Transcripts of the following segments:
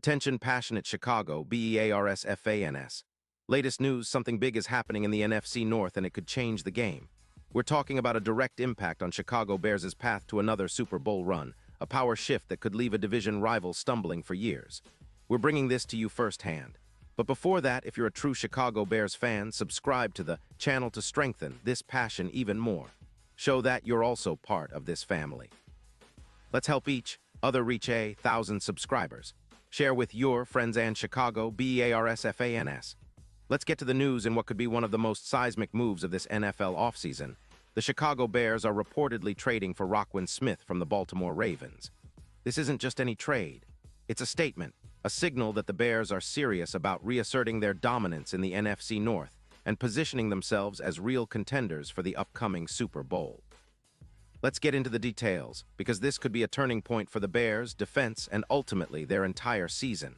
Attention passionate Chicago, Bears fans. Latest news, something big is happening in the NFC North and it could change the game. We're talking about a direct impact on Chicago Bears' path to another Super Bowl run, a power shift that could leave a division rival stumbling for years. We're bringing this to you firsthand. But before that, if you're a true Chicago Bears fan, subscribe to the channel to strengthen this passion even more. Show that you're also part of this family. Let's help each other reach 1,000 subscribers. Share with your friends and Chicago Bears fans. Let's get to the news in what could be one of the most seismic moves of this NFL offseason. The Chicago Bears are reportedly trading for Roquan Smith from the Baltimore Ravens. This isn't just any trade. It's a statement, a signal that the Bears are serious about reasserting their dominance in the NFC North and positioning themselves as real contenders for the upcoming Super Bowl. Let's get into the details, because this could be a turning point for the Bears' defense and ultimately their entire season.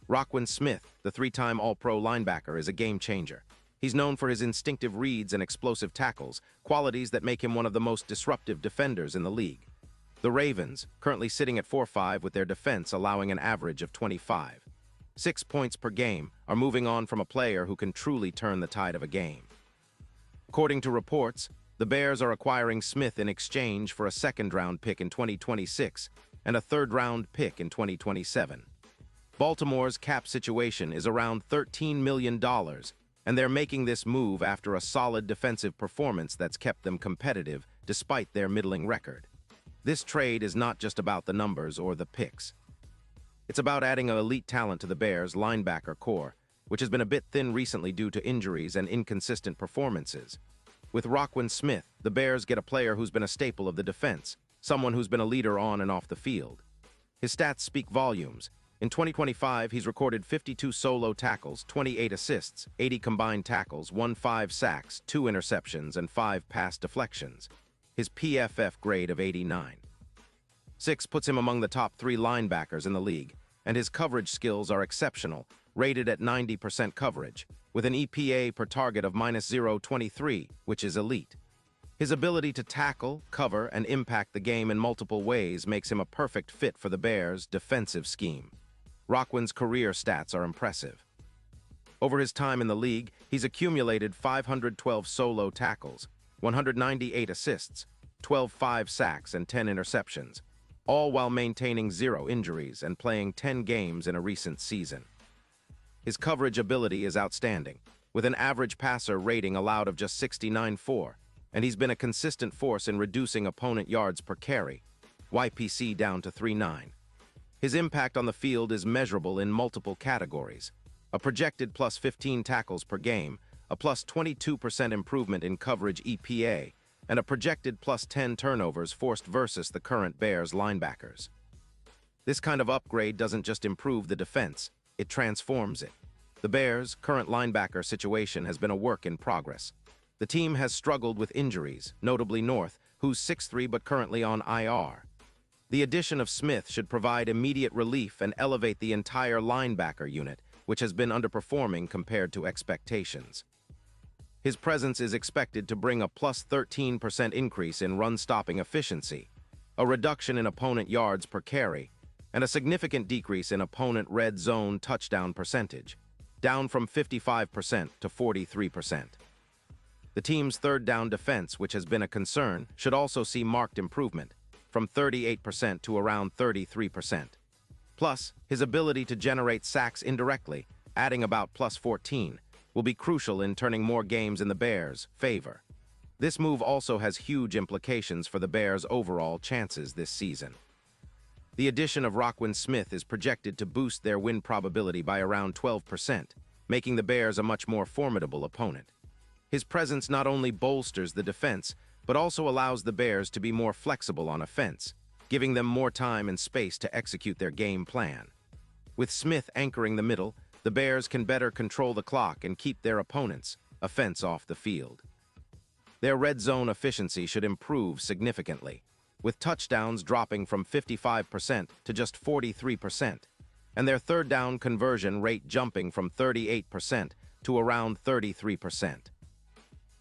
Roquan Smith, the three-time All-Pro linebacker, is a game-changer. He's known for his instinctive reads and explosive tackles, qualities that make him one of the most disruptive defenders in the league. The Ravens, currently sitting at 4-5 with their defense allowing an average of 25.6 points per game, are moving on from a player who can truly turn the tide of a game. According to reports, the Bears are acquiring Smith in exchange for a second-round pick in 2026 and a third-round pick in 2027. Baltimore's cap situation is around $13 million, and they're making this move after a solid defensive performance that's kept them competitive despite their middling record. This trade is not just about the numbers or the picks. It's about adding an elite talent to the Bears' linebacker core, which has been a bit thin recently due to injuries and inconsistent performances. With Roquan Smith, the Bears get a player who's been a staple of the defense, someone who's been a leader on and off the field. His stats speak volumes. In 2025, he's recorded 52 solo tackles, 28 assists, 80 combined tackles, 5 sacks, 2 interceptions, and 5 pass deflections. His PFF grade of 89.6 puts him among the top 3 linebackers in the league, and his coverage skills are exceptional, rated at 90% coverage, with an EPA per target of -0.23, which is elite. His ability to tackle, cover, and impact the game in multiple ways makes him a perfect fit for the Bears' defensive scheme. Roquan's career stats are impressive. Over his time in the league, he's accumulated 512 solo tackles, 198 assists, 5 sacks, and 10 interceptions, all while maintaining 0 injuries and playing 10 games in a recent season. His coverage ability is outstanding, with an average passer rating allowed of just 69.4, and he's been a consistent force in reducing opponent yards per carry, YPC down to 3.9. His impact on the field is measurable in multiple categories: a projected plus 15 tackles per game, a plus 22% improvement in coverage EPA, and a projected plus 10 turnovers forced versus the current Bears linebackers. This kind of upgrade doesn't just improve the defense, it transforms it. The Bears' current linebacker situation has been a work in progress. The team has struggled with injuries, notably North, who's 6'3" but currently on IR. The addition of Smith should provide immediate relief and elevate the entire linebacker unit, which has been underperforming compared to expectations. His presence is expected to bring a plus 13% increase in run-stopping efficiency, a reduction in opponent yards per carry, and a significant decrease in opponent red zone touchdown percentage, down from 55% to 43%. The team's third down defense, which has been a concern, should also see marked improvement, from 38% to around 33%. Plus, his ability to generate sacks indirectly, adding about plus 14, will be crucial in turning more games in the Bears' favor. This move also has huge implications for the Bears' overall chances this season. The addition of Roquan Smith is projected to boost their win probability by around 12%, making the Bears a much more formidable opponent. His presence not only bolsters the defense, but also allows the Bears to be more flexible on offense, giving them more time and space to execute their game plan. With Smith anchoring the middle, the Bears can better control the clock and keep their opponents' offense off the field. Their red zone efficiency should improve significantly, with touchdowns dropping from 55% to just 43%, and their third down conversion rate jumping from 38% to around 33%.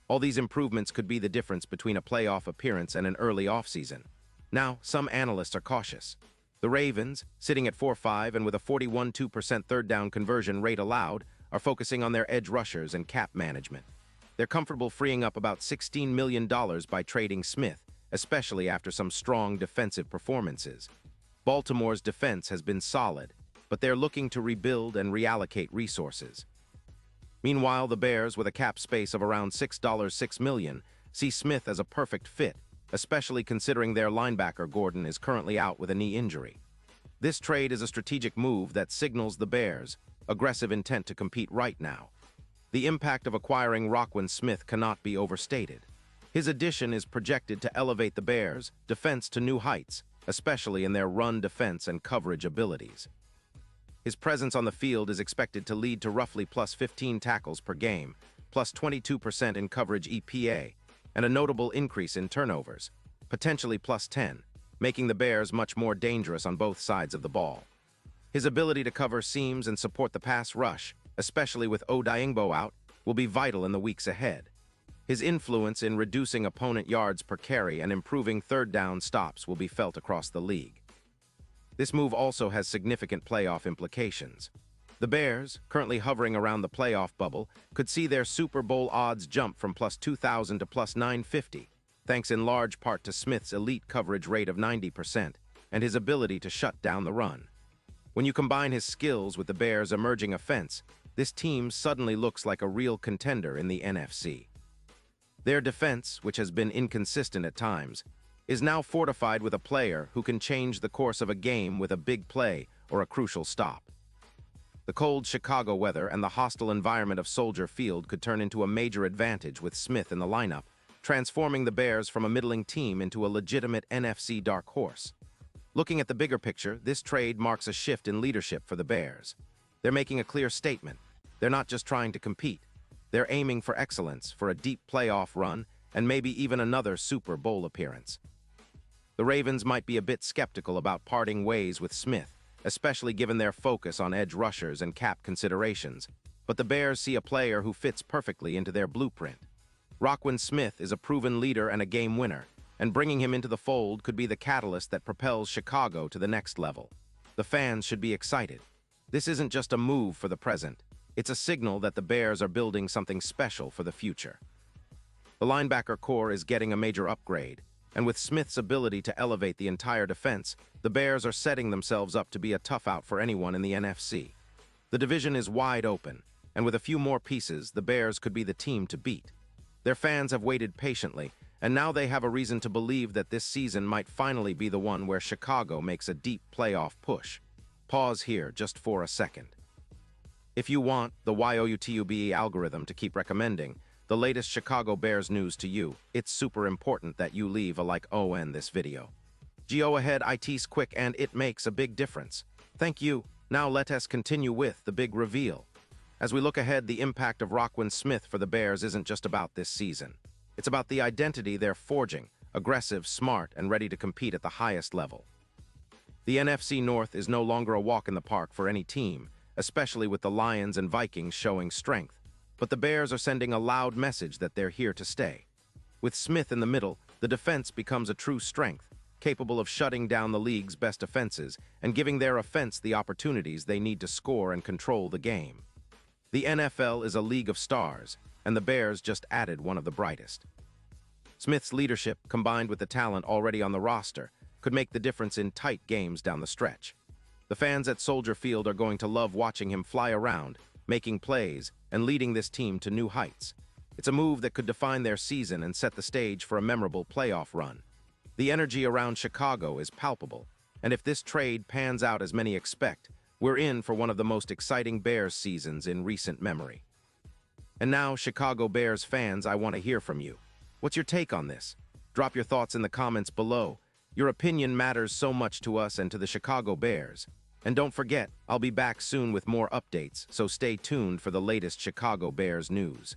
All these improvements could be the difference between a playoff appearance and an early offseason. Now, some analysts are cautious. The Ravens, sitting at 4-5 and with a 41.2% third down conversion rate allowed, are focusing on their edge rushers and cap management. They're comfortable freeing up about $16 million by trading Smith, especially after some strong defensive performances. Baltimore's defense has been solid, but they're looking to rebuild and reallocate resources. Meanwhile, the Bears, with a cap space of around $6.6 million, see Smith as a perfect fit, especially considering their linebacker Gordon is currently out with a knee injury. This trade is a strategic move that signals the Bears' aggressive intent to compete right now. The impact of acquiring Roquan Smith cannot be overstated. His addition is projected to elevate the Bears' defense to new heights, especially in their run defense and coverage abilities. His presence on the field is expected to lead to roughly plus 15 tackles per game, plus 22% in coverage EPA, and a notable increase in turnovers, potentially plus 10, making the Bears much more dangerous on both sides of the ball. His ability to cover seams and support the pass rush, especially with Odeyingbo out, will be vital in the weeks ahead. His influence in reducing opponent yards per carry and improving third down stops will be felt across the league. This move also has significant playoff implications. The Bears, currently hovering around the playoff bubble, could see their Super Bowl odds jump from plus 2,000 to plus 950, thanks in large part to Smith's elite coverage rate of 90% and his ability to shut down the run. When you combine his skills with the Bears' emerging offense, this team suddenly looks like a real contender in the NFC. Their defense, which has been inconsistent at times, is now fortified with a player who can change the course of a game with a big play or a crucial stop. The cold Chicago weather and the hostile environment of Soldier Field could turn into a major advantage with Smith in the lineup, transforming the Bears from a middling team into a legitimate NFC dark horse. Looking at the bigger picture, this trade marks a shift in leadership for the Bears. They're making a clear statement. They're not just trying to compete. They're aiming for excellence, for a deep playoff run, and maybe even another Super Bowl appearance. The Ravens might be a bit skeptical about parting ways with Smith, especially given their focus on edge rushers and cap considerations, but the Bears see a player who fits perfectly into their blueprint. Roquan Smith is a proven leader and a game winner, and bringing him into the fold could be the catalyst that propels Chicago to the next level. The fans should be excited. This isn't just a move for the present. It's a signal that the Bears are building something special for the future. The linebacker core is getting a major upgrade, and with Smith's ability to elevate the entire defense, the Bears are setting themselves up to be a tough out for anyone in the NFC. The division is wide open, and with a few more pieces, the Bears could be the team to beat. Their fans have waited patiently, and now they have a reason to believe that this season might finally be the one where Chicago makes a deep playoff push. Pause here just for a second. If you want the YOUTUBE algorithm to keep recommending the latest Chicago Bears news to you, it's super important that you leave a like on this video. Go ahead, it's quick and it makes a big difference. Thank you. Now let us continue with the big reveal. As we look ahead, the impact of Roquan Smith for the Bears isn't just about this season. It's about the identity they're forging, aggressive, smart, and ready to compete at the highest level. The NFC North is no longer a walk in the park for any team, especially with the Lions and Vikings showing strength. But the Bears are sending a loud message that they're here to stay. With Smith in the middle, the defense becomes a true strength, capable of shutting down the league's best offenses and giving their offense the opportunities they need to score and control the game. The NFL is a league of stars, and the Bears just added one of the brightest. Smith's leadership, combined with the talent already on the roster, could make the difference in tight games down the stretch. The fans at Soldier Field are going to love watching him fly around, making plays, and leading this team to new heights. It's a move that could define their season and set the stage for a memorable playoff run. The energy around Chicago is palpable, and if this trade pans out as many expect, we're in for one of the most exciting Bears seasons in recent memory. And now, Chicago Bears fans, I want to hear from you. What's your take on this? Drop your thoughts in the comments below. Your opinion matters so much to us and to the Chicago Bears. And don't forget, I'll be back soon with more updates, so stay tuned for the latest Chicago Bears news.